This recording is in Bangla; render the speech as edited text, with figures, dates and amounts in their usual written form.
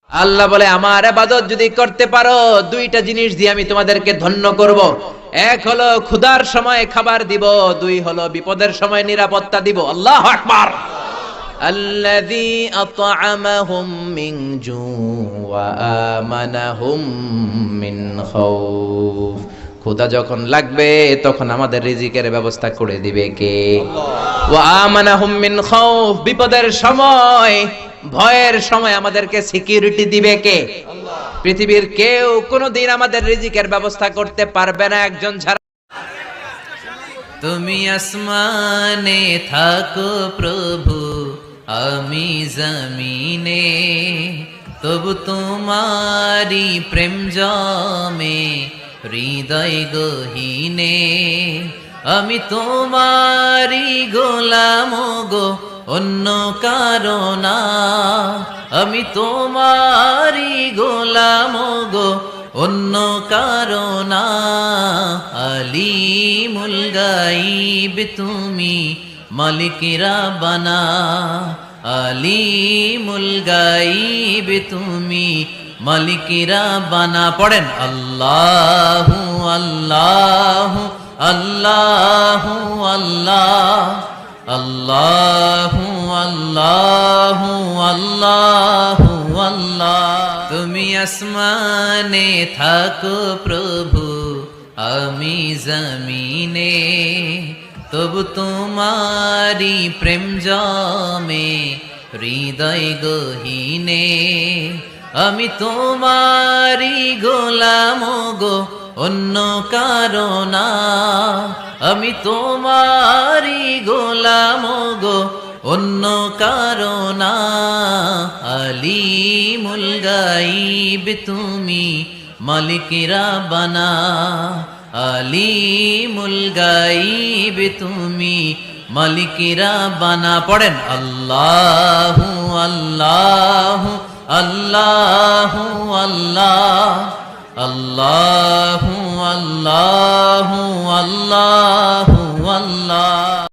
আল্লাহ বলে আমার ইবাদত যদি করতে পারো দুইটা জিনিস দিয়ে আমি তোমাদেরকে ধন্য করব। এক হলো ক্ষুধার সময় খাবার দিব, দুই হলো বিপদের সময় নিরাপত্তা দিব। আল্লাহু আকবার। আল্লাযী আত'আমাহুম মিন জু ওয়া আমানাহুম মিন খাউফ। ক্ষুধা যখন লাগবে তখন আমাদের রিজিকের ব্যবস্থা করে দিবে কে? ওয়া আমানাহুম মিন খাউফ। বিপদের সময়, ভয়ের সময় আমাদেরকে সিকিউরিটি দিবে কে? পৃথিবীর কেউ কোনোদিন আমাদের রিজিকের ব্যবস্থা করতে পারবে না একজন ছাড়া। তুমি আসমানে থাকো প্রভু, আমি জমিনে, তবু তোমারি প্রেম জমে হৃদয় গহীনে। আমি তোমারি গোলাম গো, অন্য কারণা। আমি তোমারি গোলাম গো, অন্য কারণা। আলিমুল গাইব তুমি মালিক রাব্বানা। আলিমুল গাইব তুমি মালিক রাব্বানা। পড়েন আল্লাহু আল্লাহু আল্লাহু আল্লাহ আল্লাহু আল্লাহু আল্লাহু আল্লাহ। তুমি আসমানে থাকো প্রভু, আমি জমিনে, তবু তোমারি প্রেম জমে হৃদয় গহীনে। আমি তোমারি গোলাম গো, অন্য কারণা। আমি তোমারি গোলাম গো, অন্য কারণা। আলিমুল গাইব তুমি মালিক রাব্বানা। আলিমুল গাইব তুমি মালিক রাব্বানা। পড়েন আল্লাহু আল্লাহু আল্লাহু আল্লাহ আল্লাহু আল্লাহু